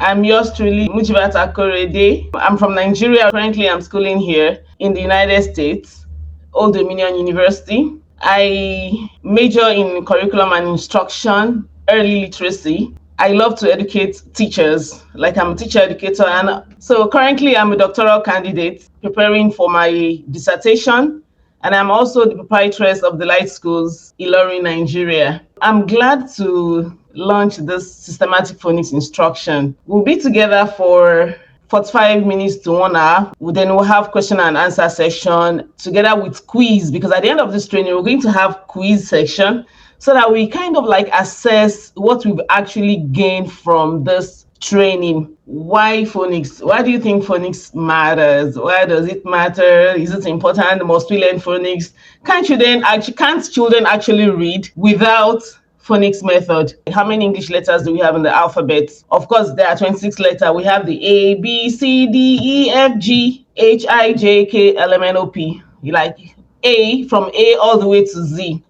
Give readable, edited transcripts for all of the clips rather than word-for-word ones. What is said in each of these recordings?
I'm yours truly, Mujibat Akorede. I'm from Nigeria. Currently, I'm schooling here in the United States, Old Dominion University. I major in curriculum and instruction, early literacy. I love to educate teachers, like I'm a teacher educator. And so currently, I'm a doctoral candidate preparing for my dissertation. And I'm also the proprietress of the Light Schools, Ilorin, Nigeria. I'm glad to launch this systematic phonics instruction. We'll be together for 45 minutes to 1 hour. Then we'll have question and answer session together with quiz, because at the end of this training, we're going to have quiz section so that we kind of like assess what we've actually gained from this training. Why phonics? Why do you think phonics matters? Why does it matter? Is it important? Must we learn phonics? Can't children actually read without phonics method? How many English letters do we have in the alphabet? Of course, there are 26 letters. We have the A, B, C, D, E, F, G, H, I, J, K, L, M, N, O, P. You like A, from A all the way to Z.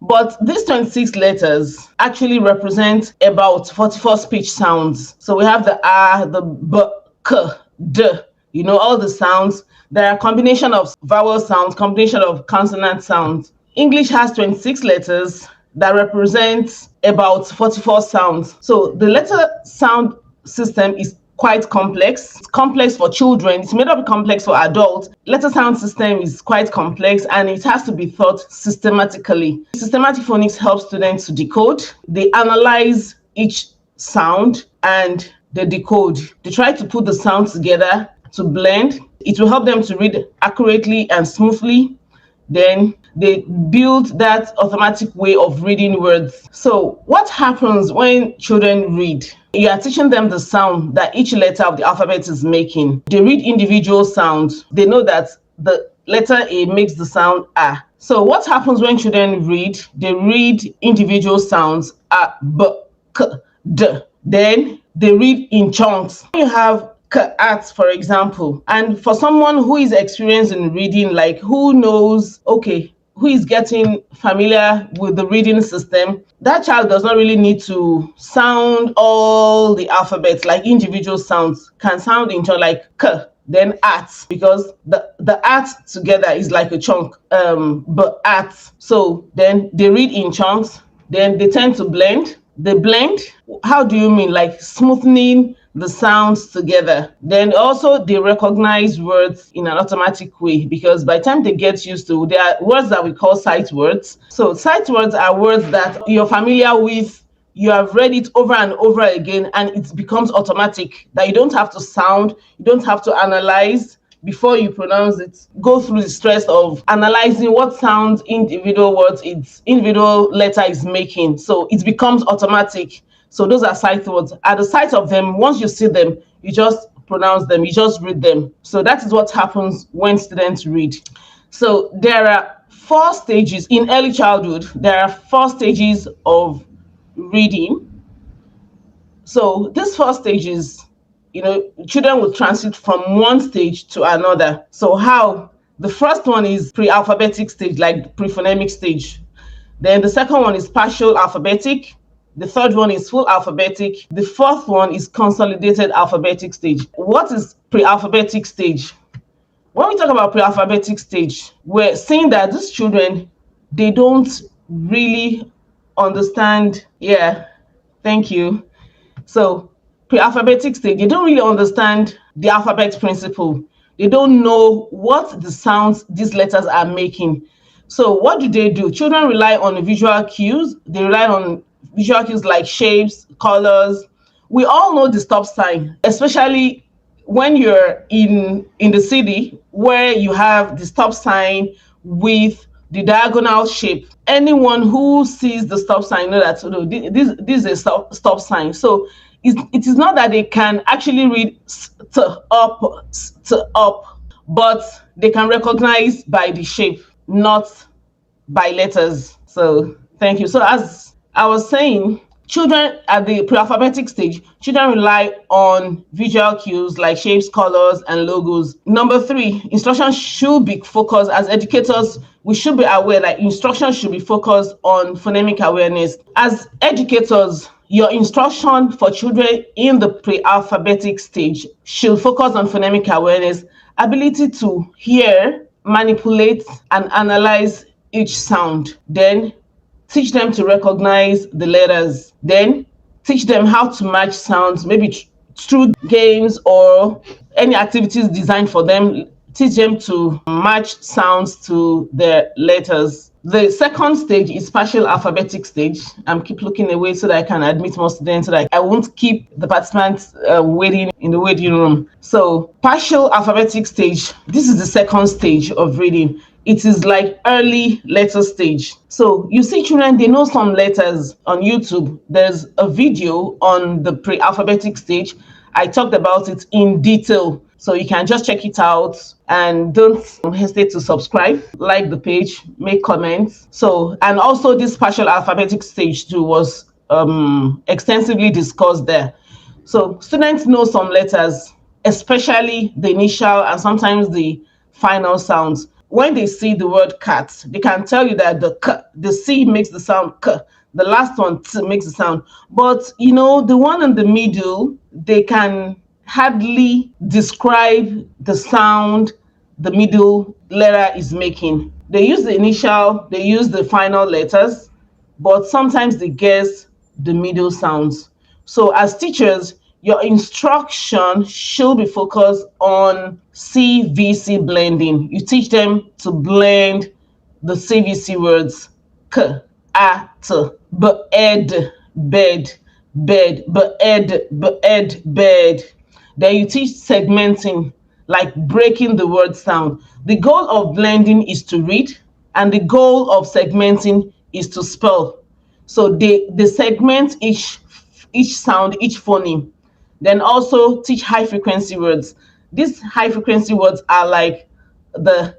But these 26 letters actually represent about 44 speech sounds. So we have the A, the B, K, D, all the sounds. There are a combination of vowel sounds, combination of consonant sounds. English has 26 letters that represent about 44 sounds. So the letter sound system is quite complex. It's complex for children. It's made up complex for adults. Letter sound system is quite complex and it has to be thought systematically. Systematic phonics helps students to decode. They analyze each sound and they decode. They try to put the sounds together to blend. It will help them to read accurately and smoothly. Then they build that automatic way of reading words. So what happens when children read? You are teaching them the sound that each letter of the alphabet is making. They read individual sounds. They know that the letter A makes the sound A. So what happens when children read? They read individual sounds, A, B, K, D. Then they read in chunks. You have at, for example, and for someone who is experienced in reading, like who knows, who is getting familiar with the reading system, that child does not really need to sound all the alphabets, like individual sounds can sound in chunk, like K, then at, because the at together is like a chunk, but at. So then they read in chunks, then they tend to blend. They blend, how do you mean? Like smoothing the sounds together. Then also they recognize words in an automatic way, because by the time they get used to, there are words that we call sight words. So sight words are words that you're familiar with, you have read it over and over again, and it becomes automatic, that you don't have to sound, you don't have to analyze before you pronounce it, go through the stress of analyzing what sounds individual words, its individual letter is making. So it becomes automatic. So those are sight words. At the sight of them, once you see them, you just pronounce them, you just read them. So that is what happens when students read. So there are 4 stages in early childhood. There are 4 stages of reading. So these 4 stages, children will transit from one stage to another. So how? The first one is pre-alphabetic stage, like pre-phonemic stage. Then the second one is partial alphabetic. The third one is full alphabetic. The fourth one is consolidated alphabetic stage. What is pre-alphabetic stage? When we talk about pre-alphabetic stage, we're saying that these children, they don't really understand. Yeah, thank you. So pre-alphabetic stage, they don't really understand the alphabet principle. They don't know what the sounds these letters are making. So what do? Children rely on visual cues. They rely on visual cues like shapes, colors. We all know the stop sign, especially when you're in the city where you have the stop sign with the diagonal shape. Anyone who sees the stop sign know that this is a stop sign. So it is not that they can actually read up, but they can recognize by the shape, not by letters. So thank you. So as I was saying, children at the pre-alphabetic stage, children rely on visual cues like shapes, colors, and logos. Number 3, instruction should be focused. As educators, we should be aware that instruction should be focused on phonemic awareness. As educators, your instruction for children in the pre-alphabetic stage should focus on phonemic awareness, ability to hear, manipulate, and analyze each sound. Then teach them to recognize the letters. Then teach them how to match sounds, maybe through games or any activities designed for them. Teach them to match sounds to their letters. The second stage is partial alphabetic stage. I'm keep looking away so that I can admit more students, so that I won't keep the participants waiting in the waiting room. So partial alphabetic stage, this is the second stage of reading. It is like early letter stage. So you see children, they know some letters. On YouTube, there's a video on the pre-alphabetic stage. I talked about it in detail, so you can just check it out, and don't hesitate to subscribe, like the page, make comments. So, and also this partial alphabetic stage too was extensively discussed there. So students know some letters, especially the initial and sometimes the final sounds. When they see the word cat, they can tell you that the C makes the sound k, the last one t makes the sound. But you know, the one in the middle, they can hardly describe the sound the middle letter is making. They use the initial, they use the final letters, but sometimes they guess the middle sounds. So as teachers, your instruction should be focused on CVC blending. You teach them to blend the CVC words: k, a, t, b, ed, bed, bed, b, ed, b, ed, bed. Then you teach segmenting, like breaking the word sound. The goal of blending is to read, and the goal of segmenting is to spell. So they segment each sound, each phoneme. Then also teach high frequency words. These high frequency words are like the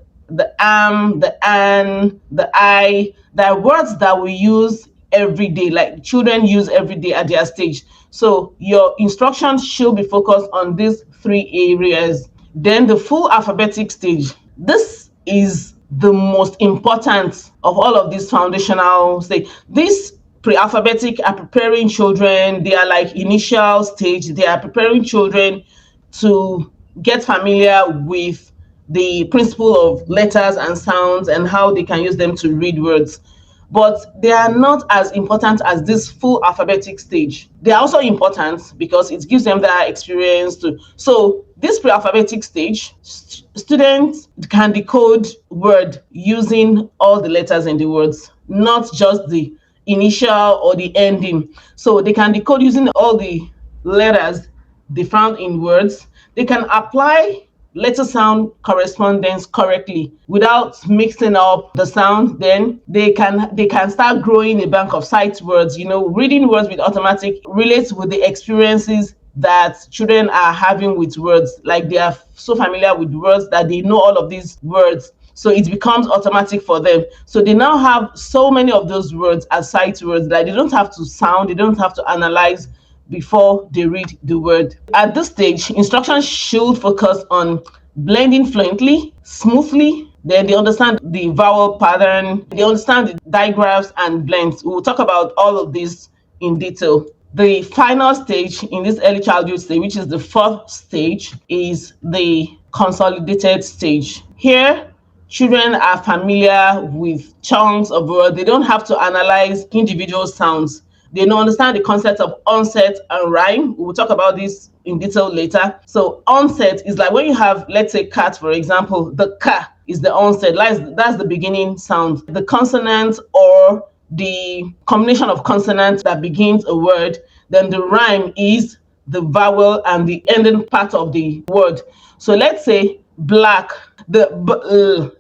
am, the an, the I. They're words that we use every day, like children use every day at their stage. So your instructions should be focused on these three areas. Then the full alphabetic stage. This is the most important of all of these foundational stage. This pre-alphabetic are preparing children. They are like initial stage. They are preparing children to get familiar with the principle of letters and sounds and how they can use them to read words. But they are not as important as this full alphabetic stage. They are also important because it gives them that experience too. So this pre-alphabetic stage, students can decode word using all the letters in the words, not just the initial or the ending. So they can decode using all the letters they found in words. They can apply letter sound correspondence correctly without mixing up the sound. Then they can start growing a bank of sight words. You know, reading words with automatic relates with the experiences that children are having with words. Like they are so familiar with words that they know all of these words. So it becomes automatic for them. So they now have so many of those words as sight words that they don't have to sound, they don't have to analyze before they read the word. At this stage, instruction should focus on blending fluently, smoothly. Then they understand the vowel pattern, they understand the digraphs and blends. We will talk about all of this in detail. The final stage in this early childhood stage, which is the fourth stage, is the consolidated stage. Here, children are familiar with chunks of words. They don't have to analyze individual sounds. They don't understand the concept of onset and rhyme. We will talk about this in detail later. So onset is like when you have, let's say, cat, for example, the ka is the onset. That's the beginning sound. The consonant or the combination of consonants that begins a word. Then the rhyme is the vowel and the ending part of the word. So let's say black, the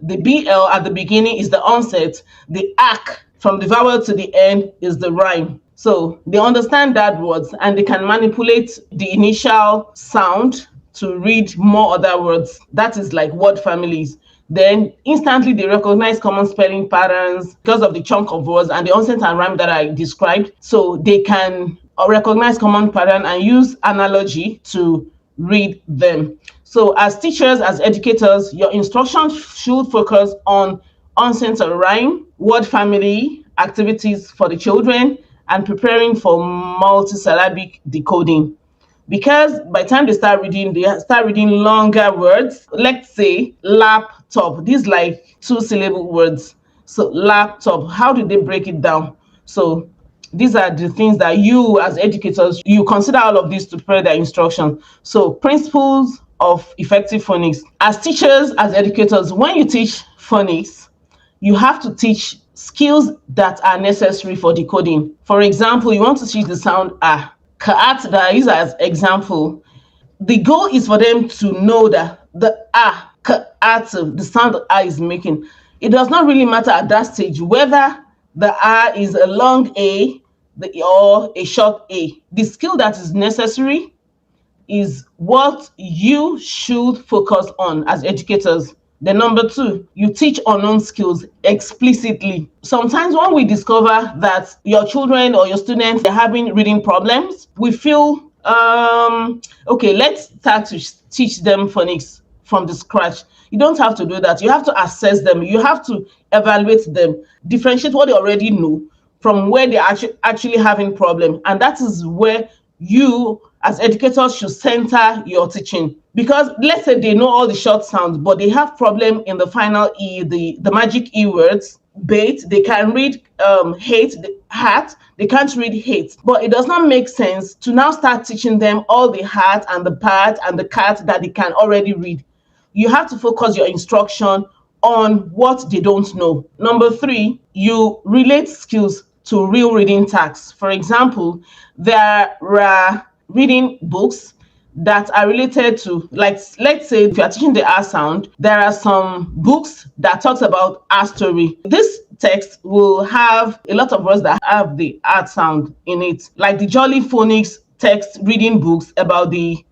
BL at the beginning is the onset. The ak from the vowel to the end is the rhyme. So they understand that words and they can manipulate the initial sound to read more other words. That is like word families. Then instantly they recognize common spelling patterns because of the chunk of words and the onset and rhyme that I described. So they can recognize common pattern and use analogy to read them. So as teachers, as educators, your instruction should focus on onset and rhyme, word family, activities for the children, and preparing for multisyllabic decoding. Because by the time they start reading longer words. Let's say laptop. These like 2 syllable words. So laptop, how do they break it down? So these are the things that you as educators, you consider all of these to prepare their instruction. So principles of effective phonics. As teachers, as educators, when you teach phonics, you have to teach skills that are necessary for decoding. For example, you want to teach the sound ah. Kaat that I use as example. The goal is for them to know that the ah, kaat, the sound that ah is making. It does not really matter at that stage whether the ah is a long A or a short A. The skill that is necessary is what you should focus on as educators. Then number 2, you teach unknown skills explicitly. Sometimes when we discover that your children or your students are having reading problems, we feel, okay, let's start to teach them phonics from the scratch. You don't have to do that. You have to assess them. You have to evaluate them, differentiate what they already know from where they're actually having problem. And that is where you as educators should center your teaching. Because let's say they know all the short sounds, but they have problem in the final E, the magic E words. Bait, they can read hate, hat, they can't read hate. But it does not make sense to now start teaching them all the hat and the pat and the cat that they can already read. You have to focus your instruction on what they don't know. Number 3, you relate skills to real reading tasks. For example, there are reading books that are related to, like, let's say if you are teaching the R sound, there are some books that talks about R story. This text will have a lot of words that have the R sound in it, like the Jolly Phonics text reading books about the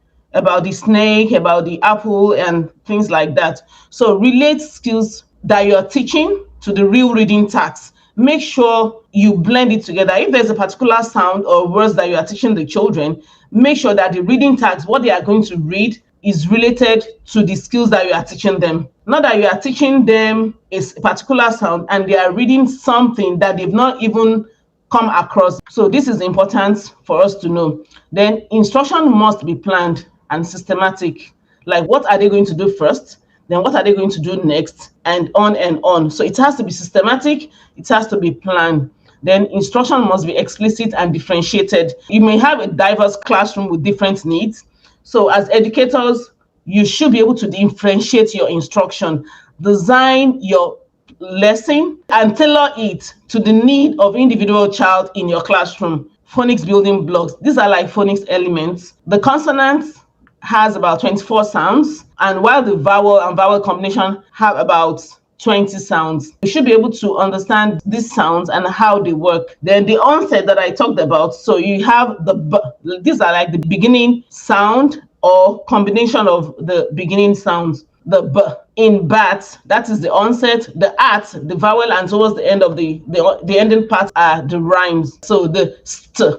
snake, about the apple, and things like that. So relate skills that you're teaching to the real reading tasks. Make sure you blend it together. If there's a particular sound or words that you are teaching the children, make sure that the reading tags, what they are going to read, is related to the skills that you are teaching them. Not that you are teaching them a particular sound and they are reading something that they've not even come across. So this is important for us to know. Then instruction must be planned and systematic. Like, what are they going to do first? Then what are they going to do next? And on and on. So it has to be systematic. It has to be planned. Then instruction must be explicit and differentiated. You may have a diverse classroom with different needs. So as educators, you should be able to differentiate your instruction, design your lesson, and tailor it to the need of individual child in your classroom. Phonics building blocks. These are like phonics elements. The consonants has about 24 sounds, and while the vowel and vowel combination have about 20 sounds. You should be able to understand these sounds and how they work. Then the onset that I talked about, so you have the b, these are like the beginning sound or combination of the beginning sounds. The b in bat, that is the onset. The at, the vowel, and towards the end of the ending part are the rhymes. So the st,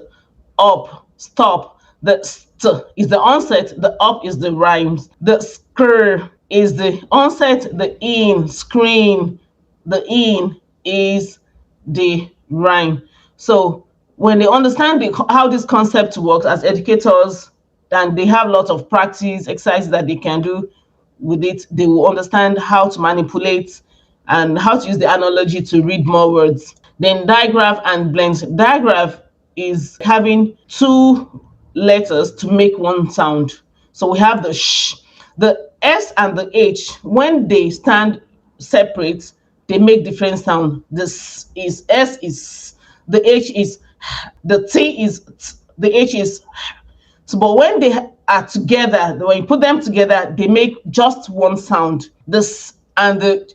up, stop. The st is the onset, the up is the rhymes. The skr is the onset, the in, screen, the in is the rhyme. So when they understand how this concept works as educators, and they have lots of practice exercises that they can do with it, they will understand how to manipulate and how to use the analogy to read more words. Then digraph and blends. Digraph is having 2 letters to make one sound. So we have the sh, the S and the H. When they stand separate, they make different sound. This is S is, the H is, the T is t, the H is. So, but when they are together, when you put them together, they make just one sound. This and the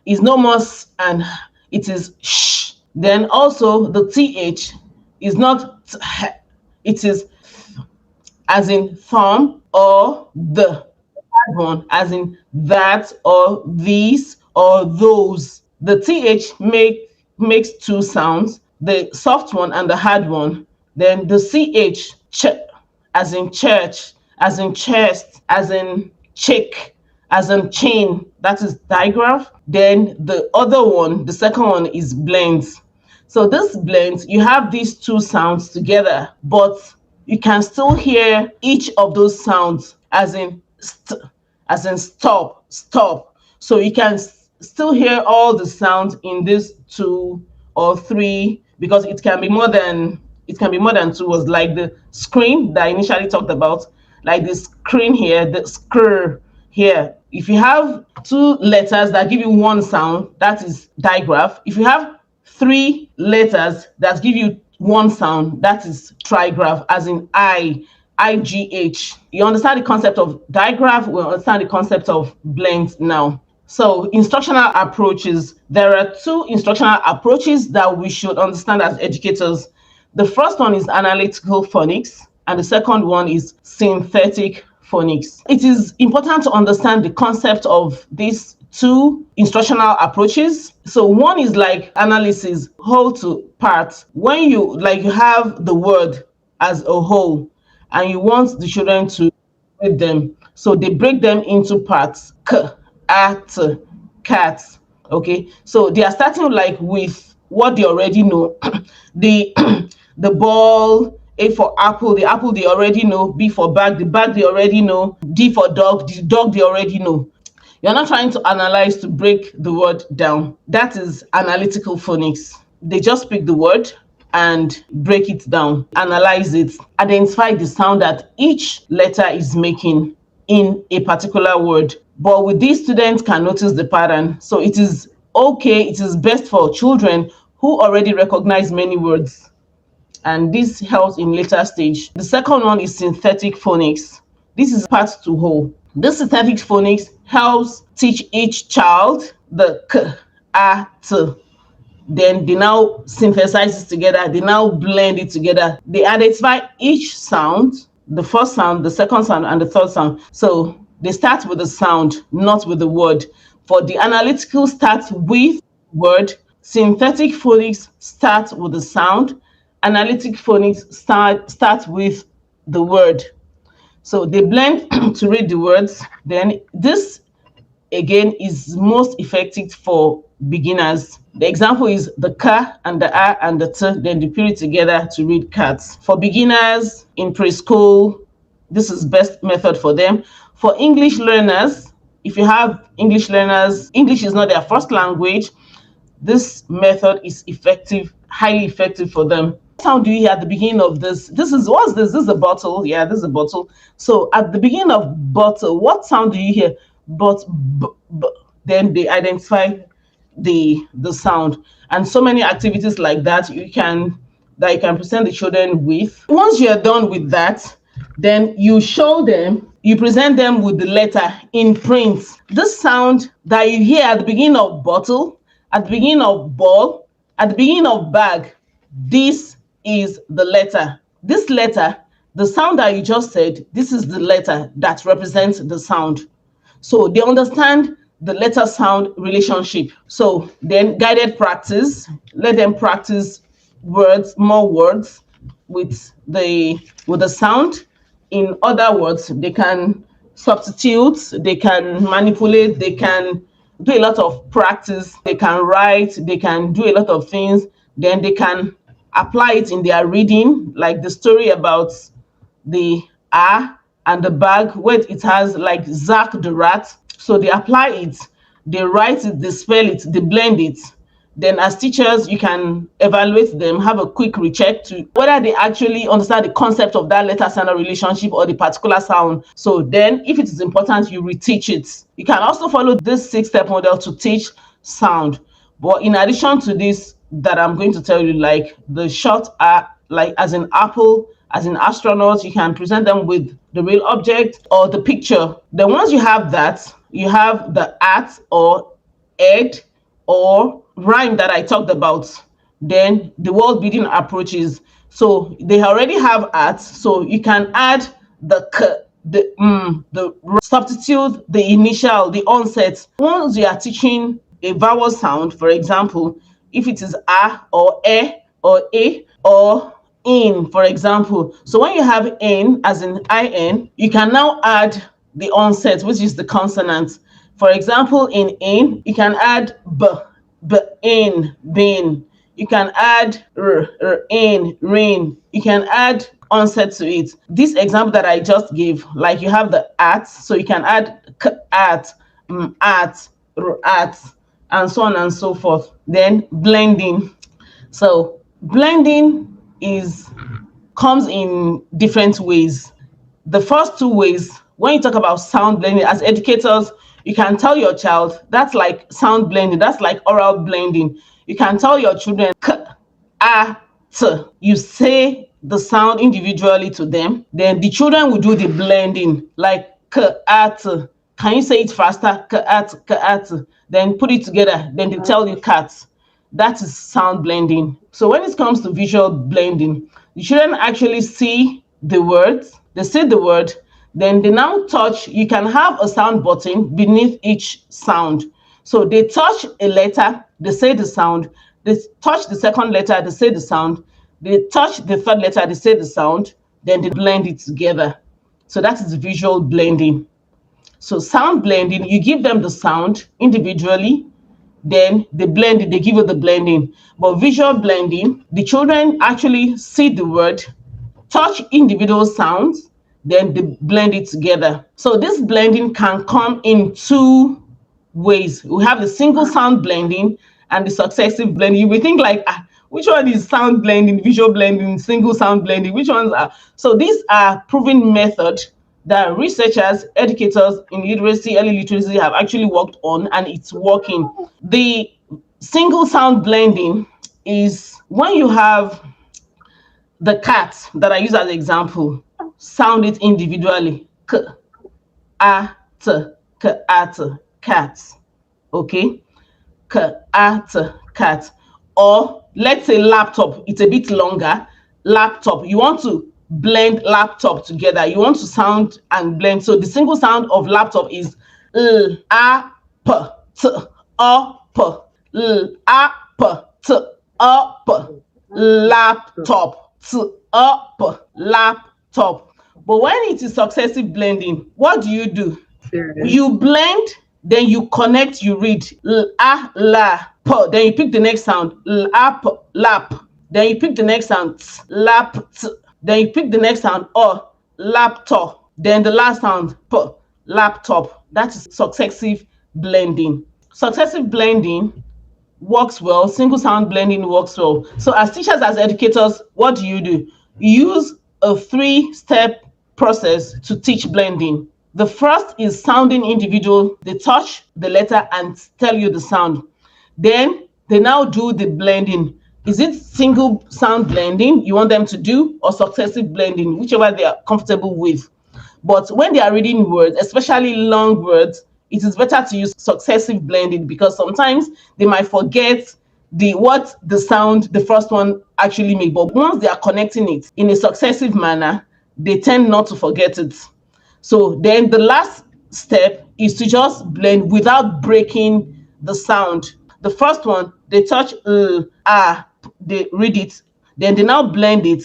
is no more and it is sh. Then also the TH is not t, it is th, as in thumb, or the hard one as in that or these or those. The TH makes 2 sounds, the soft one and the hard one. Then the CH, ch, as in church, as in chest, as in chick, as in chain, that is digraph. Then the other one, the second one, is blends. So this blend, you have these two sounds together, but you can still hear each of those sounds as in stop, stop. So you can still hear all the sounds in these two or three, because it can be more than two words, like the screen that I initially talked about, like the screen here, the skr here. If you have two letters that give you one sound, that is digraph. If you have three letters that give you one sound, that is trigraph, as in IGH. You understand the concept of digraph, we understand the concept of blend now. So instructional approaches. There are two instructional approaches that we should understand as educators. The first one is analytical phonics, and the second one is synthetic phonics. It is important to understand the concept of these two instructional approaches. So one is like analysis, whole to parts. When you have the word as a whole and you want the children to read them, so they break them into parts. K, at, cat. Okay, so they are starting like with what they already know. the the ball, A for apple, the apple they already know. B for bag, the bag they already know. D for dog, the dog they already know. You're not trying to analyze to break the word down. That is analytical phonics. They just pick the word and break it down, analyze it, identify the sound that each letter is making in a particular word. But with these, students can notice the pattern. So it is okay, it is best for children who already recognize many words, and this helps in later stage. The second one is synthetic phonics. This is part to whole. This synthetic phonics helps teach each child the k, a, t. Then they now synthesize it together. They now blend it together. They identify each sound, the first sound, the second sound, and the third sound. So they start with the sound, not with the word. For the analytical starts with word, synthetic phonics starts with the sound, analytic phonics start with the word. So they blend to read the words. Then this again is most effective for beginners. The example is the ka and the a and the t, then they put it together to read cats. For beginners in preschool, this is best method for them. For English learners, if you have English learners, English is not their first language, this method is effective, highly effective for them. What sound do you hear at the beginning of this? This is a bottle. Yeah, this is a bottle. So at the beginning of bottle, what sound do you hear? But then they identify the sound. And so many activities like that you can present the children with. Once you're done with that, then you present them with the letter in print. This sound that you hear at the beginning of bottle, at the beginning of ball, at the beginning of bag, this is the letter. This letter, the sound that you just said, this is the letter that represents the sound. So they understand the letter sound relationship. So then guided practice, let them practice more words with the sound. In other words, they can substitute, they can manipulate, they can do a lot of practice, they can write, they can do a lot of things. Then they can apply it in their reading, like the story about the and the bag, where it has like Zach the rat. So they apply it, they write it, they spell it, they blend it. Then as teachers, you can evaluate them, have a quick recheck to whether they actually understand the concept of that letter sound relationship or the particular sound. So then if it is important, you reteach it. You can also follow this 6-step model to teach sound. But in addition to this that I'm going to tell you, like the short like as in apple, as in astronaut, you can present them with the real object or the picture. Then once you have that, you have the at or ed or rhyme that I talked about. Then the word building approaches. So they already have at, so you can add the k, the substitute the initial, the onset. Once you are teaching a vowel sound, for example, if it is a or e or a or in, for example. So when you have in, as in in, you can now add the onset, which is the consonant. For example, in, you can add b, in, bin. You can add in, rain. You can add onset to it. This example that I just gave, like you have the at, so you can add at, at, at, and so on and so forth. Then blending. So blending comes in different ways. The first two ways, when you talk about sound blending, as educators, you can tell your child that's like sound blending, that's like oral blending. You can tell your children k, a, t. You say the sound individually to them, then the children will do the blending, like k, a, t. Can you say it faster? K, a, t, k, a, t. Then put it together, then they tell you cat. That is sound blending. So when it comes to visual blending, the children actually see the words, they say the word, then they now touch. You can have a sound button beneath each sound. So they touch a letter, they say the sound. They touch the second letter, they say the sound. They touch the third letter, they say the sound. Then they blend it together. So that is visual blending. So sound blending, you give them the sound individually, then they blend it, they give you the blending. But visual blending, the children actually see the word, touch individual sounds, then they blend it together. So this blending can come in two ways. We have the single sound blending and the successive blending. You will think like, which one is sound blending, visual blending, single sound blending? Which ones are? So these are proven methods that researchers, educators in literacy, early literacy have actually worked on, and it's working. The single sound blending is when you have the cat that I use as an example, sound it individually. K, a, t, k, a, t, cat. Okay? K, a, t, cat. Or let's say laptop, it's a bit longer. Laptop, you want to blend laptop together. You want to sound and blend. So the single sound of laptop is l, a, p, t, o, p. L, a, p, t, o, p. Laptop, t, o, p. Laptop. But when it is successive blending, what do? You blend, then you connect, you read l, a, la, p. Then you pick the next sound, l, a, p, lap. Then you pick the next sound, t, lap, t. Then you pick the next sound, or laptop. Then the last sound, p, laptop. That is successive blending. Successive blending works well. Single sound blending works well. So as teachers, as educators, what do? You use a 3-step process to teach blending. The first is sounding individual. They touch the letter and tell you the sound. Then they now do the blending. Is it single sound blending you want them to do, or successive blending, whichever they are comfortable with? But when they are reading words, especially long words, it is better to use successive blending, because sometimes they might forget what the sound the first one actually made. But once they are connecting it in a successive manner, they tend not to forget it. So then the last step is to just blend without breaking the sound. The first one, they touch they read it, then they now blend it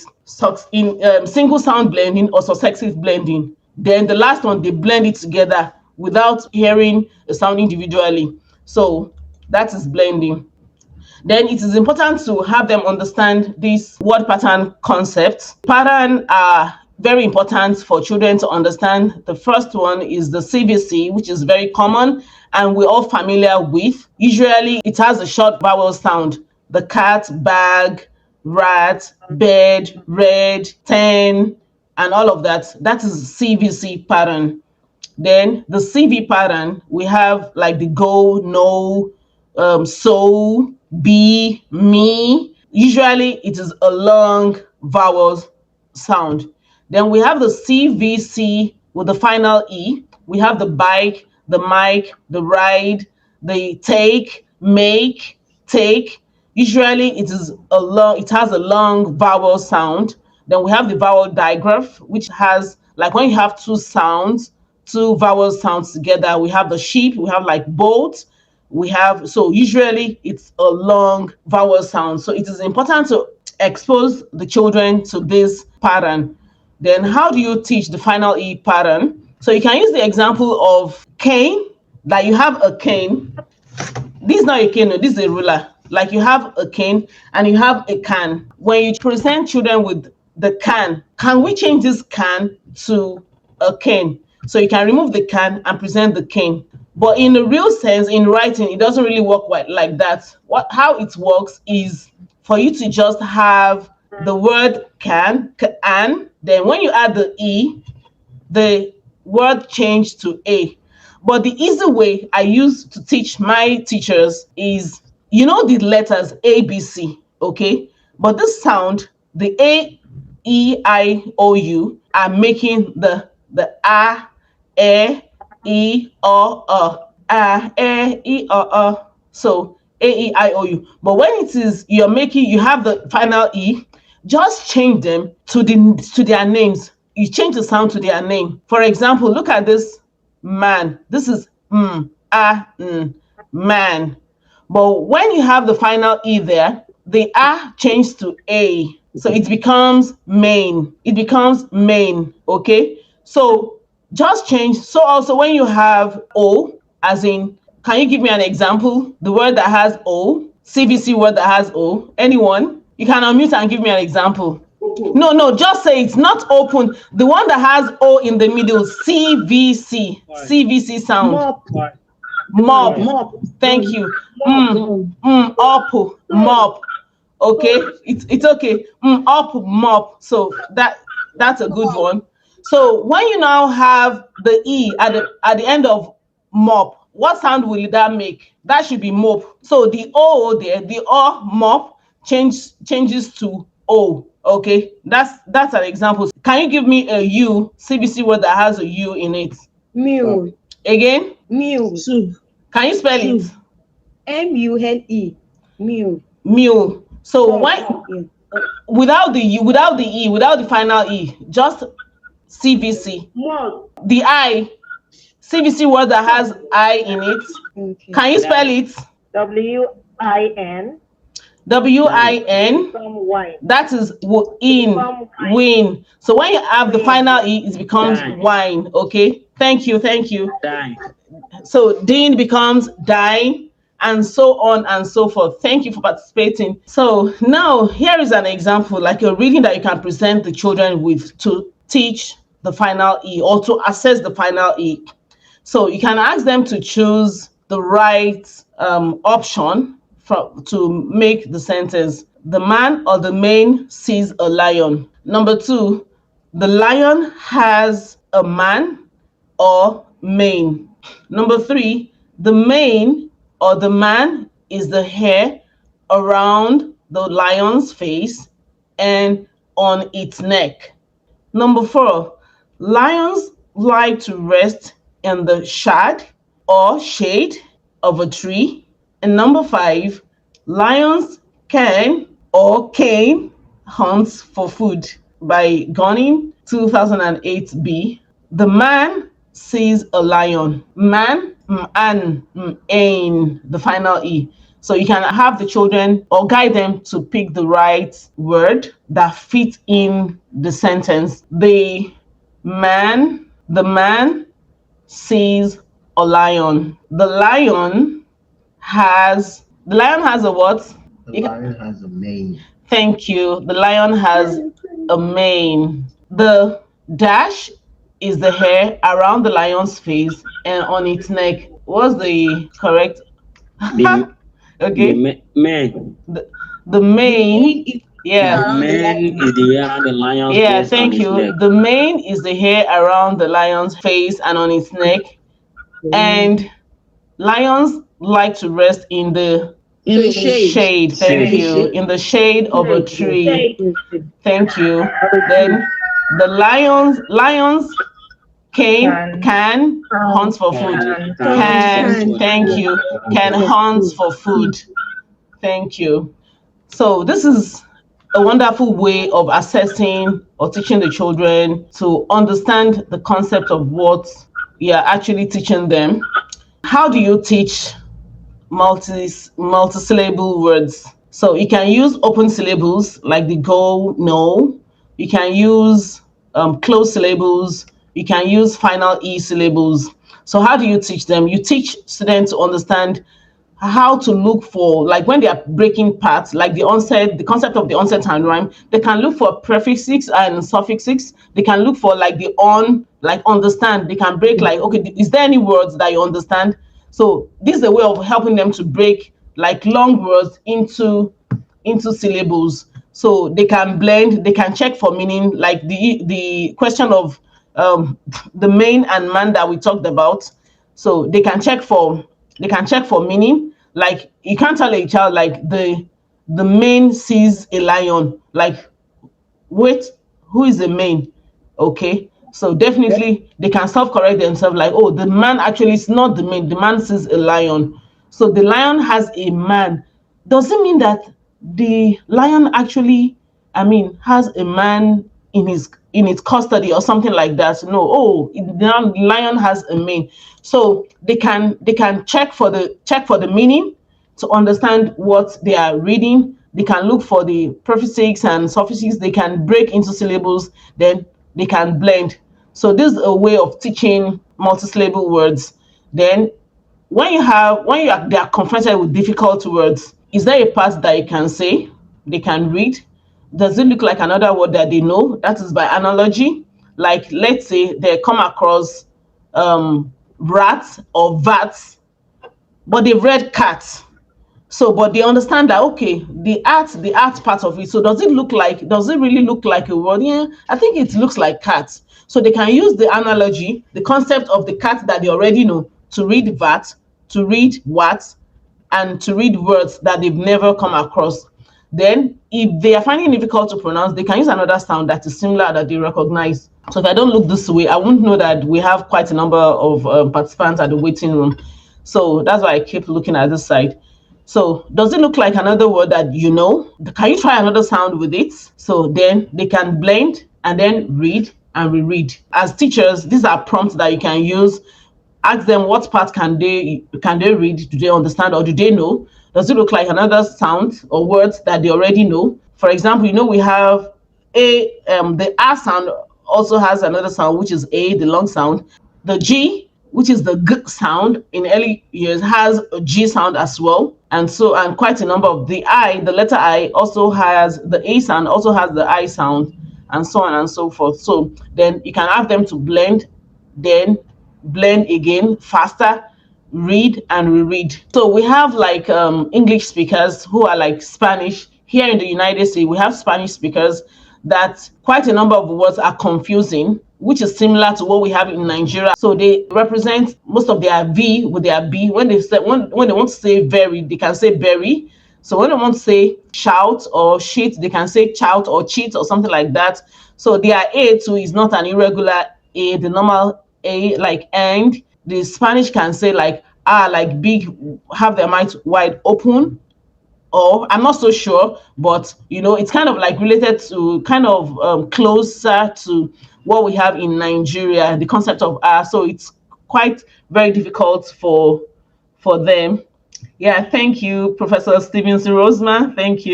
in single sound blending or successive blending. Then the last one, they blend it together without hearing a sound individually. So that is blending. Then it is important to have them understand this word pattern concept. Pattern are very important for children to understand. The first one is the CVC, which is very common and we're all familiar with. Usually it has a short vowel sound. The cat, bag, rat, bed, red, 10, and all of that. That is CVC pattern. Then the CV pattern, we have like the go, no, so, be, me. Usually it is a long vowel sound. Then we have the CVC with the final E. We have the bike, the mic, the ride, the take, make, take. Usually it has a long vowel sound. Then we have the vowel digraph, which has, like when you have two vowel sounds together, we have the sheep, we have like boat, so usually it's a long vowel sound. So it is important to expose the children to this pattern. Then how do you teach the final E pattern? So you can use the example of cane, that you have a cane. This is not a cane, no, this is a ruler. Like you have a cane and you have a can. When you present children with the can we change this can to a cane? So you can remove the can and present the cane. But in the real sense, in writing, it doesn't really work like that. How it works is for you to just have the word can, then when you add the E, the word changed to A. But the easy way I use to teach my teachers is, the letters A, B, C, okay? But this sound, the A, E, I, O, U, are making the A, E, O, A, E, O. So A, E, I, O, U. But when it is you have the final E, just change them to their names. You change the sound to their name. For example, look at this man. This is man. But when you have the final E there, the A changed to A. So it becomes main. It becomes main. Okay. So just change. So also when you have O, as in, can you give me an example? The word that has O, CVC word that has O. Anyone? You can unmute and give me an example. No, just say it's not open. The one that has O in the middle, CVC. CVC sound. Mop. Thank you. Up, mop. Okay, it's okay. Up, mop. So that's a good one. So when you now have the E at the end of mop, what sound will that make? That should be mop. So the O there, the O, mop, changes to O. Okay, that's an example. Can you give me a U, CBC word that has a U in it? Mule. Again? Mule. Can you spell it? M-U-L-E. Mule. Mule. So without the U, without the E, without the final E, just CVC. The I, CVC word that has I in it. Okay. Can you spell it? W-I-N. W-I-N. That is win. So when you have the final E, it becomes wine. Okay. Thank you. Dine. So din becomes dine, and so on and so forth. Thank you for participating. So now here is an example, like a reading that you can present the children with to teach the final E or to assess the final E. So you can ask them to choose the right option to make the sentence. The man or the man sees a lion. Number 2, the lion has a man or mane. Number 3, the mane or the man is the hair around the lion's face and on its neck. Number 4, lions like to rest in the shade of a tree. And number 5, lions can hunt for food. By Gunning, 2008b. The man sees a lion. Man, ain, the final E. So you can have the children or guide them to pick the right word that fits in the sentence. The man sees a lion. The lion has a what? The lion has a mane. Thank you. The lion has a mane. The dash is the hair around the lion's face and on its neck. What's the correct? Okay. The mane. The mane. Yeah. The mane is the hair around the lion's face. Yeah, thank you. The mane is the hair around the lion's face and on its neck. And lions like to rest in the shade. Thank you. In the shade of a tree. Thank you. Then the lions can hunt for food. Thank you. Can hunt for food. Thank you. So this is a wonderful way of assessing or teaching the children to understand the concept of what you're actually teaching them. How do you teach multisyllable words? So you can use open syllables like the go, no. You can use closed syllables. You can use final E syllables. So how do you teach them? You teach students to understand how to look for, like when they are breaking parts, like the concept of the onset and rhyme. They can look for prefixes and suffixes. They can look for like the on, like understand. They can break like, okay, is there any words that you understand? So this is a way of helping them to break like long words into syllables. So they can blend, they can check for meaning, like the question of the main and man that we talked about. So they can check for meaning. Like you can't tell a child like the main sees a lion. Like, wait, who is the main? Okay, so definitely they can self-correct themselves, like, oh, the man actually is not the main, the man sees a lion. So the lion has a man. Does it mean that the lion actually, I mean, has a man in its custody or something like that? No. Oh, the lion has a mane. So they can check for the meaning to understand what they are reading. They can look for the prefixes and suffixes. They can break into syllables. Then they can blend. So this is a way of teaching multisyllable words. Then they are confronted with difficult words, is there a part that you can say, they can read? Does it look like another word that they know? That is by analogy. Like, let's say they come across rats or vats, but they've read cat. So, but they understand that, okay, the art part of it. So does it really look like a word? Yeah, I think it looks like cat. So they can use the analogy, the concept of the cat that they already know, to read vat, to read what, and to read words that they've never come across. Then if they are finding it difficult to pronounce, they can use another sound that is similar that they recognize. So if I don't look this way, I won't know that we have quite a number of participants at the waiting room. So that's why I keep looking at this side. So does it look like another word that you know? Can you try another sound with it? So then they can blend and then read and reread. As teachers, these are prompts that you can use. Ask them what part can they read? Do they understand or do they know? Does it look like another sound or words that they already know? For example, we have the R sound also has another sound, which is A, the long sound. The G, which is the G sound in early years, has a G sound as well. And quite a number of the I, the letter I also has the A sound, also has the I sound, and so on and so forth. So then you can have them to blend, then blend again faster, read and reread. So we have like English speakers who are like Spanish. Here in the United States, we have Spanish speakers that quite a number of words are confusing, which is similar to what we have in Nigeria. So they represent most of their V with their B. When they want to say very, they can say berry. So when they want to say shout or shit, they can say chout or cheat or something like that. So their A too is not an irregular A, the normal A, like and. The Spanish can say like like big, have their mouth wide open, or I'm not so sure, but it's kind of like related to kind of closer to what we have in Nigeria, the concept of so it's quite very difficult for them. Yeah, thank you, Professor Stevenson Roseman. Thank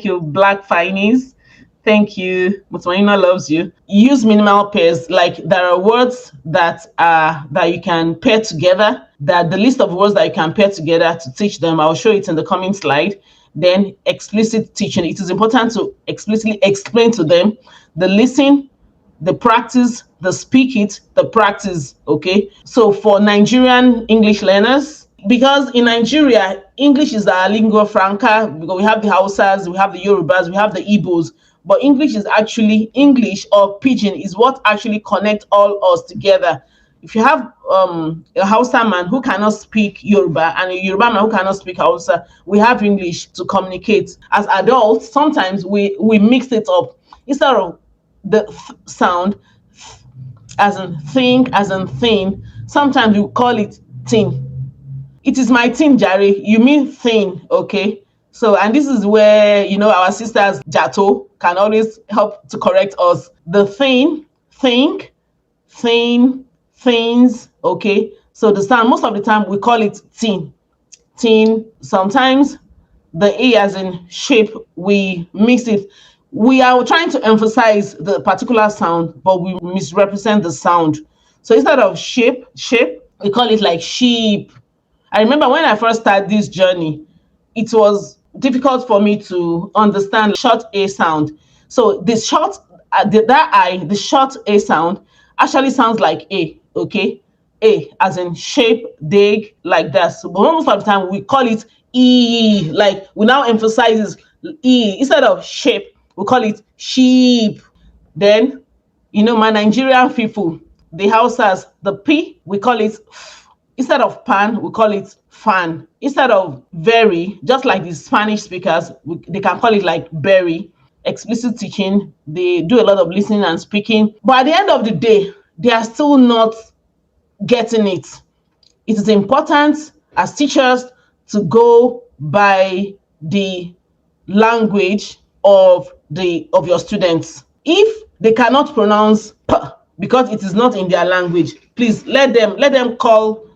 you, Black Phonics. Thank you, Mutmaina loves you. Use minimal pairs. Like there are words that you can pair together. That the list of words that you can pair together to teach them. I'll show it in the coming slide. Then explicit teaching. It is important to explicitly explain to them the listen, the practice, the speak it, the practice. Okay. So for Nigerian English learners, because in Nigeria, English is our lingua franca, because we have the Hausas, we have the Yorubas, we have the Igbos. But English is actually, English or Pidgin is what actually connect all us together. If you have a Hausa man who cannot speak Yoruba and a Yoruba man who cannot speak Hausa, we have English to communicate. As adults, sometimes we mix it up. Instead of the sound, as in think, as in thin, sometimes we call it tin. It is my tin, Jare. You mean thin, okay? So, and this is where, our sisters, Jato, can always help to correct us. The thing, think, thin, things, okay? So the sound, most of the time, we call it tin. Tin. Sometimes the A as in shape, we mix it. We are trying to emphasize the particular sound, but we misrepresent the sound. So instead of shape, we call it like sheep. I remember when I first started this journey, it was difficult for me to understand short A sound. So the short, the short A sound actually sounds like A, okay? A, as in shape, dig, like that. So, but most of the time we call it E, like we now emphasize E. Instead of shape, we call it sheep. Then, my Nigerian people, the Hausas, the P, we call it F. Instead of pan, we call it fan. Instead of very, just like the Spanish speakers, they can call it like berry. Explicit teaching, they do a lot of listening and speaking. But at the end of the day, they are still not getting it. It is important as teachers to go by the language of your students. If they cannot pronounce p because it is not in their language, please let them call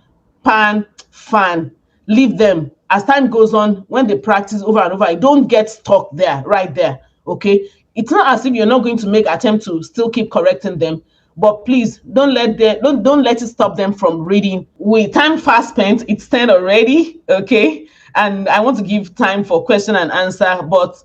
pan fan. Leave them. As time goes on, when they practice over and over, don't get stuck there, right there. Okay. It's not as if you're not going to make attempt to still keep correcting them, but please don't let it stop them from reading. With time fast spent, it's 10 already. Okay. And I want to give time for question and answer. But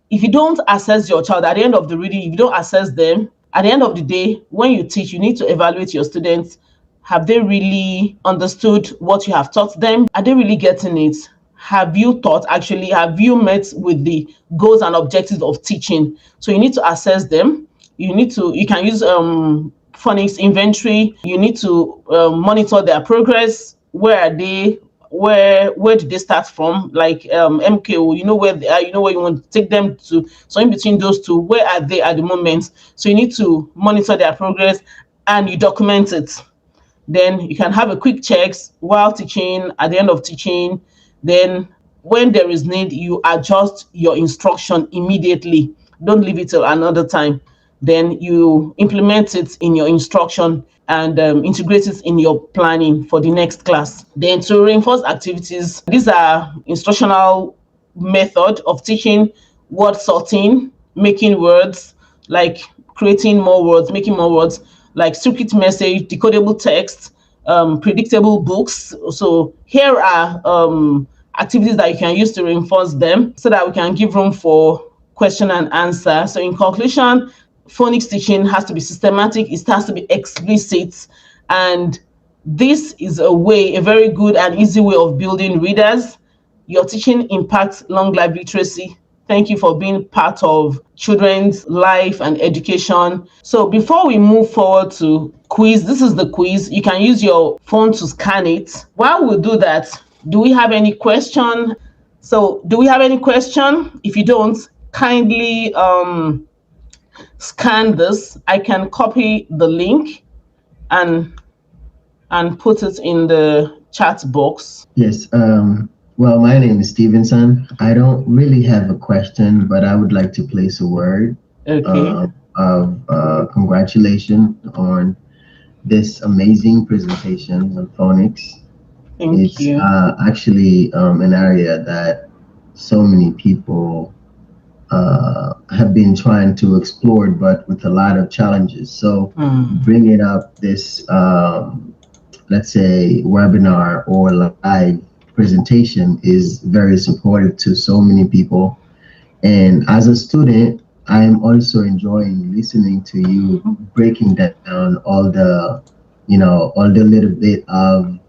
if you don't assess your child at the end of the reading, if you don't assess them, at the end of the day, when you teach, you need to evaluate your students. Have they really understood what you have taught them? Are they really getting it? Have you met with the goals and objectives of teaching? So you need to assess them. You can use phonics inventory. You need to monitor their progress. Where are they? Where did they start from? Like MKO, you know where they are, you know where you want to take them to. So in between those two, where are they at the moment? So you need to monitor their progress and you document it. Then you can have a quick checks while teaching, at the end of teaching. Then when there is need, you adjust your instruction immediately. Don't leave it till another time. Then you implement it in your instruction and integrate it in your planning for the next class. Then to reinforce activities, these are instructional method of teaching: word sorting, making words, like creating more words, making more words, like circuit message, decodable text, predictable books. So here are activities that you can use to reinforce them so that we can give room for question and answer. So in conclusion, phonics teaching has to be systematic, it has to be explicit, and this is a very good and easy way of building readers. Your teaching impacts long life literacy. Thank you for being part of children's life and education. So before we move forward to quiz, this is the quiz. You can use your phone to scan it. While we do that, do we have any question? So do we have any question? If you don't, kindly scan this. I can copy the link and put it in the chat box. Yes. Well, my name is Stevenson. I don't really have a question, but I would like to place a word of congratulations on this amazing presentation on phonics. Thank you. Actually an area that so many people have been trying to explore, but with a lot of challenges. So bringing up this, let's say, webinar or live presentation is very supportive to so many people. And as a student, I am also enjoying listening to you breaking down all the little bit of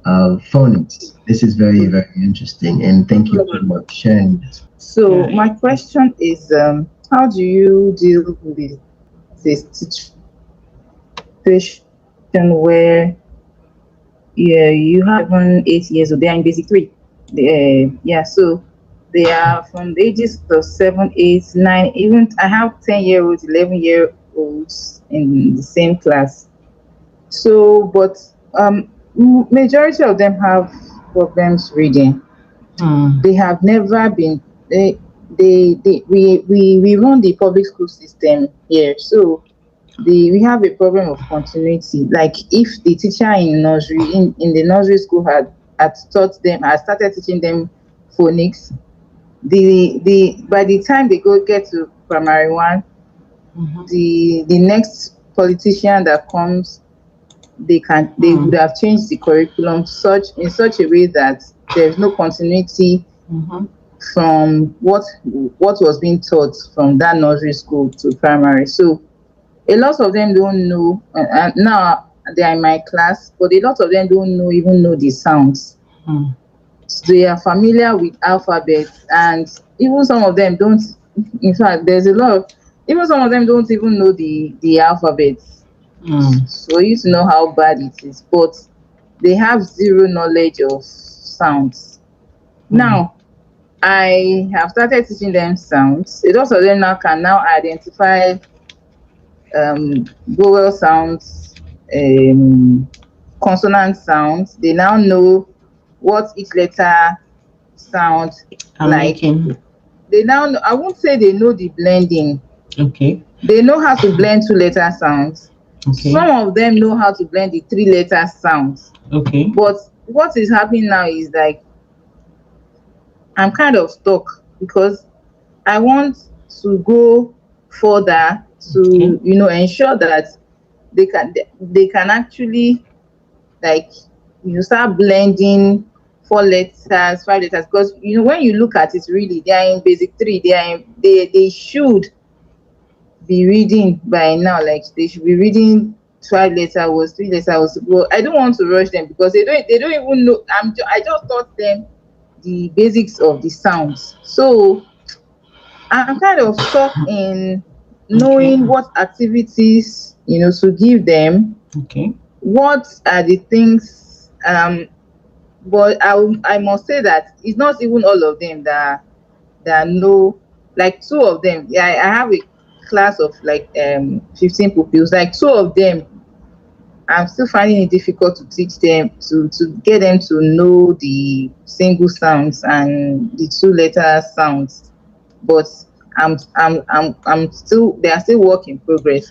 phonics. This is very, very interesting, and thank you for sharing this. So my question is, how do you deal with this situation where you have 8 years old, they are in basic 3. So they are from the ages of 7, 8, 9, even I have 10-year-olds, 11-year-olds in the same class. So, but majority of them have problems reading. They have never been. We run the public school system here, so we have a problem of continuity. Like if the teacher in nursery in the nursery school had started teaching them phonics, by the time they get to primary 1, the next politician that comes they would have changed the curriculum in such a way that there's no continuity from what was being taught from that nursery school to primary. So a lot of them don't know, and now they are in my class, but a lot of them don't even know the sounds. They are familiar with alphabets, and even some of them don't. In fact, there's a lot of, even some of them don't even know the alphabets. So you used to know how bad it is, but they have zero knowledge of sounds. Now, I have started teaching them sounds. A lot of them now can identify vowel sounds, consonant sounds. They now know what each letter sound like. They now know, I won't say they know the blending. Okay. They know how to blend 2-letter sounds. Okay. Some of them know how to blend the 3-letter sounds. Okay. But what is happening now is like I'm kind of stuck because I want to go further to ensure that they can actually like start blending 4 letters, 5 letters, because when you look at it, really they are in basic 3. They should be reading by now. Like they should be reading 5-letter words, 3-letter words. But I don't want to rush them because they don't even know. I just taught them the basics of the sounds. So I'm kind of stuck in knowing what activities to give them. Okay. What are the things? But I must say that it's not even all of them that know. Like 2 of them, yeah, I have a class of like 15 pupils. Like 2 of them, I'm still finding it difficult to teach them to get them to know the single sounds and the 2-letter sounds. But I'm still, they are still work in progress.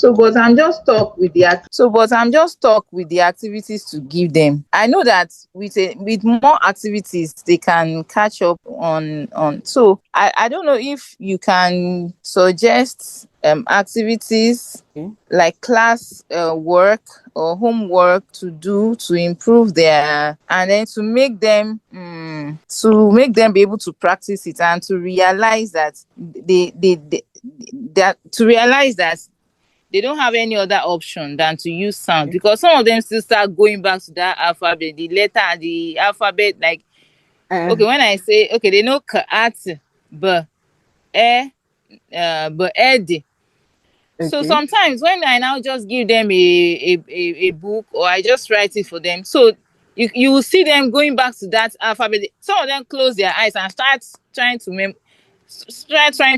But I'm just stuck with the activities to give them. I know that with more activities they can catch up on. So I don't know if you can suggest activities like class work or homework to do to improve their, and then to make them be able to practice it and to realize that they don't have any other option than to use sound, because some of them still start going back to that alphabet, the alphabet, like okay, when I say okay, they know k, at, b, b, ed. So sometimes when I now just give them a book, or I just write it for them, so you will see them going back to that alphabet. Some of them close their eyes and start trying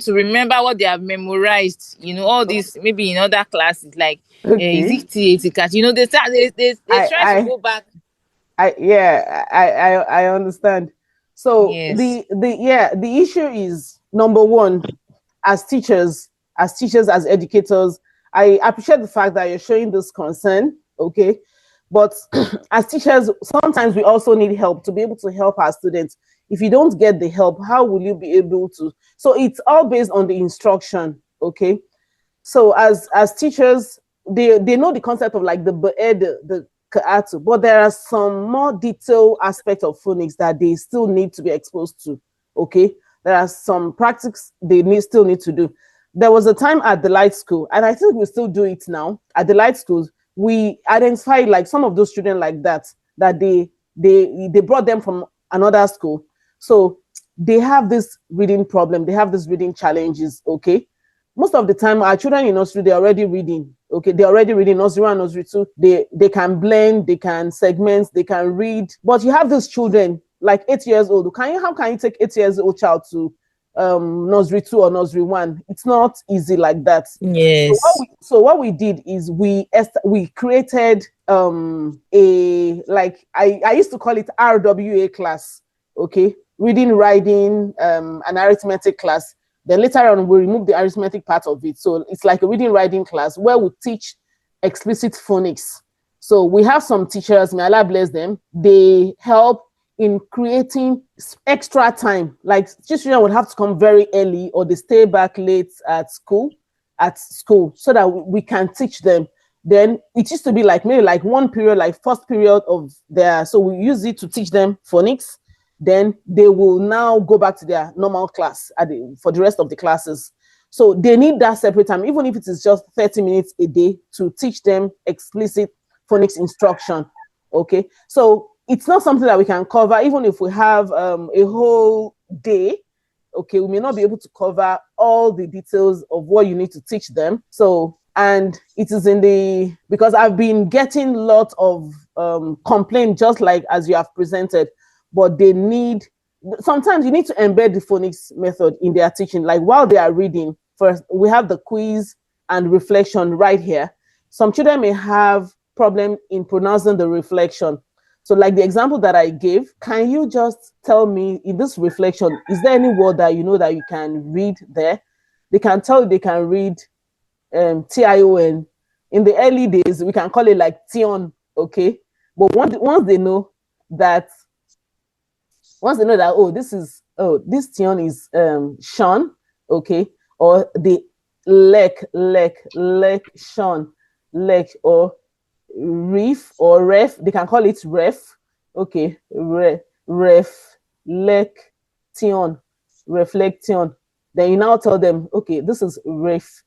to remember what they have memorized, all this maybe in other classes, like is it cat, they start they try to go back. I understand. So Yes. the issue is, number one, as teachers, as educators, I appreciate the fact that you're showing this concern, okay? But as teachers, sometimes we also need help to be able to help our students. If you don't get the help, how will you be able to? So it's all based on the instruction, okay? So as teachers, they know the concept of like the ed, the kaatu, but there are some more detailed aspects of phonics that they still need to be exposed to, okay? There are some practices they still need to do. There was a time at the Light School, and I think we still do it now. At the Light Schools, we identified like some of those students like that they brought them from another school. So they have this reading problem, they have this reading challenges, okay? Most of the time, our children in nursery, they're already reading, okay? They're already reading nursery 1, nursery 2. They can blend, they can segment, they can read. But you have these children, like 8 years old. How can you take 8 years old child to nursery 2 or nursery 1? It's not easy like that. Yes. So what we did is we created a, like I used to call it RWA class, okay? Reading, writing, an arithmetic class. Then later on, we remove the arithmetic part of it. So it's like a reading, writing class where we teach explicit phonics. So we have some teachers, may Allah bless them, they help in creating extra time. Like children would have to come very early, or they stay back late at school, so that we can teach them. Then it used to be like maybe like one period, like first period of their, so we use it to teach them phonics. Then they will now go back to their normal class for the rest of the classes. So they need that separate time, even if it is just 30 minutes a day, to teach them explicit phonics instruction. Okay, so it's not something that we can cover, even if we have a whole day. Okay, we may not be able to cover all the details of what you need to teach them. So, and it is because I've been getting lots of complaints, just like as you have presented, but sometimes you need to embed the phonics method in their teaching. Like while they are reading, first we have the quiz and reflection right here. Some children may have problem in pronouncing the reflection. So like the example that I gave, can you just tell me in this reflection, is there any word that you know that you can read there? They can tell you they can read Tion. In the early days, we can call it like Tion, okay? But once they know that, oh, this Tion is Sean, okay? Or the lek, Sean, lek, or reef or ref, they can call it ref, okay, reflection. Then you now tell them, okay, this is reflection.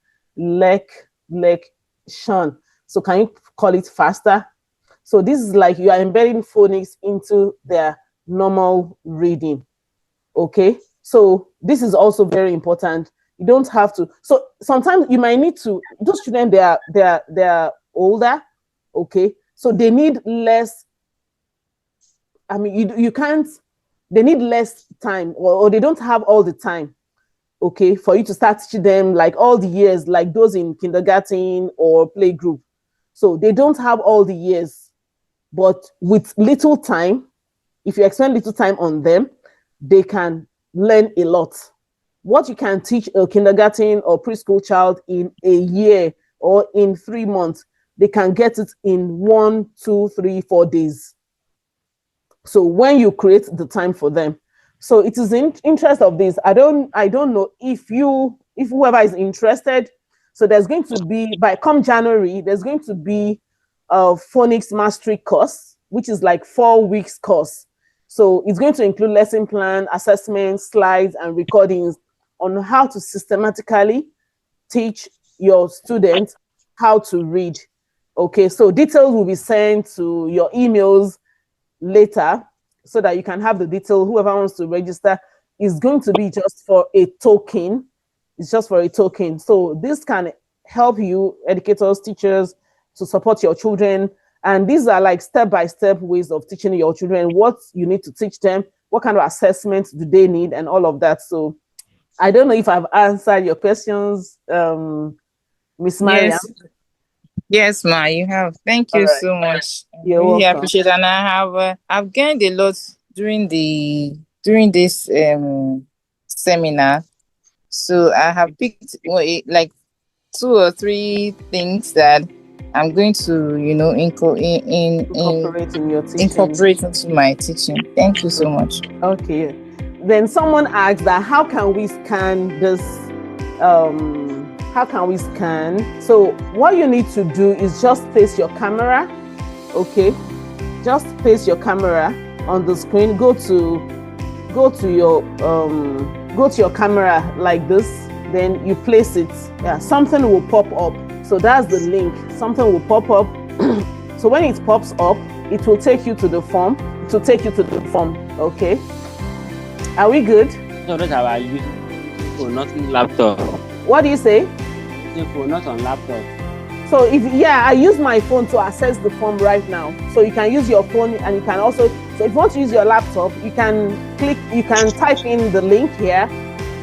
So can you call it faster? So this is like you are embedding phonics into their normal reading. Okay, so this is also very important. You don't have to. So sometimes you might need to. Those children, they are older. Okay, so they need less. I mean, you can't. They need less time, or they don't have all the time. Okay, for you to start teaching them like all the years, like those in kindergarten or playgroup. So they don't have all the years, but with little time, if you expend little time on them, they can learn a lot. What you can teach a kindergarten or preschool child in a year or in 3 months, they can get it in 1, 2, 3, 4 days. So when you create the time for them, so it is in interest of this. I don't know if whoever is interested. So there's going to be come January, there's going to be a phonics mastery course, which is like 4 weeks course. So it's going to include lesson plan, assessments, slides, and recordings on how to systematically teach your students how to read. Okay, so details will be sent to your emails later so that you can have the detail. Whoever wants to register is going to be just for a token. It's just for a token. So this can help you, educators, teachers, to support your children. And these are like step-by-step ways of teaching your children what you need to teach them, what kind of assessments do they need, and all of that. So I don't know if I've answered your questions, Miss Mariam. Yes, ma, you have. Thank you so much. You're really welcome. appreciate it. And I've gained a lot during this seminar. So I have picked like 2 or 3 things that I'm going to, incorporate into my teaching. Thank you so much. Okay. Then someone asked that how can we scan this? How can we scan? So what you need to do is just place your camera. Okay, just place your camera on the screen. Go to your camera like this. Then you place it. Yeah, something will pop up. So that's the link. Something will pop up. So when it pops up, it will take you to the form. It will take you to the form. Okay. Are we good? No, that's how I use it. Not on laptop. What do you say? Not on laptop. So I use my phone to access the form right now. So you can use your phone, and you can also, so if you want to use your laptop, you can type in the link here.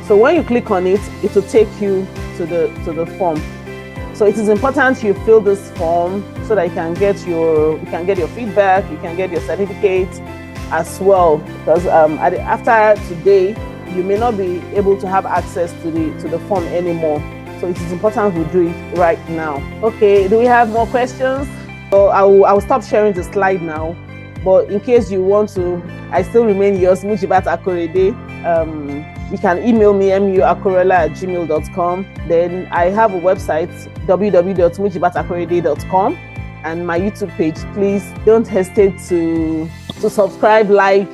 So when you click on it, it will take you to the form. So it is important you fill this form so that you can get your feedback, you can get your certificate as well. Because after today, you may not be able to have access to the form anymore. So it is important we do it right now. Okay, do we have more questions? So I will stop sharing the slide now. But in case you want to, I still remain yours, Mujibat Akorede. You can email me muakorela@gmail.com. Then I have a website, www.mujibatakorede.com, and my YouTube page. Please don't hesitate to subscribe, like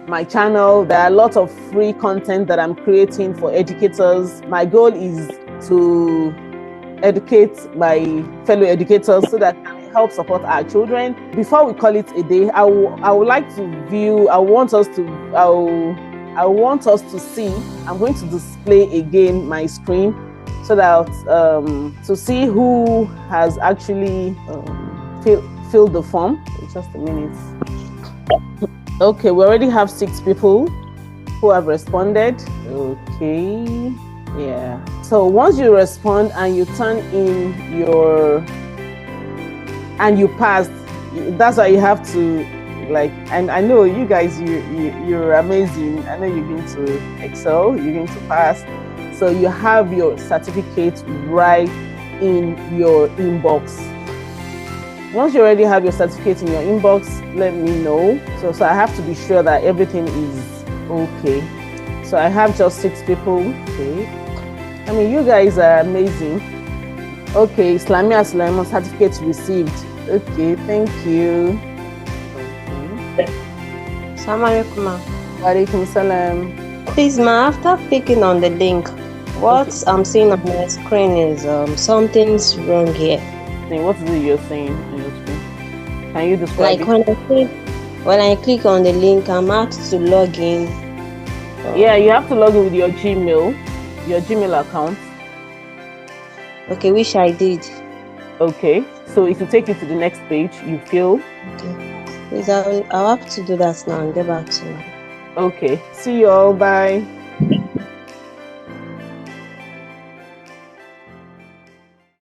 my channel. There are a lot of free content that I'm creating for educators. My goal is to educate my fellow educators so that can help support our children. Before we call it a day, I would like to view. I want us to see. I'm going to display again my screen so that to see who has actually filled the form. Just a minute. Okay, we already have 6 people who have responded. Okay, yeah. So once you respond and you turn in and you passed, that's why you have to and I know you guys, you're amazing. I know you're going to excel, you're going to pass. So you have your certificate right in your inbox. Once you already have your certificate in your inbox, let me know. So I have to be sure that everything is okay. So I have just 6 people. Okay. I mean, you guys are amazing. Okay, Islamia Sulaiman, certificate received. Okay, thank you. Assalamu alaikum, ma. Walaikum salam. Please, ma, after clicking on the link, what I'm seeing on my screen is something's wrong here. What is it you're saying on your screen? Can you describe it? When I click on the link, I'm asked to log in. Yeah, you have to log in with your Gmail account. Okay, which I did. Okay, so it will take you to the next page. You fill. Okay. Please, I'll have to do that now and get back to you. Okay, see you all. Bye.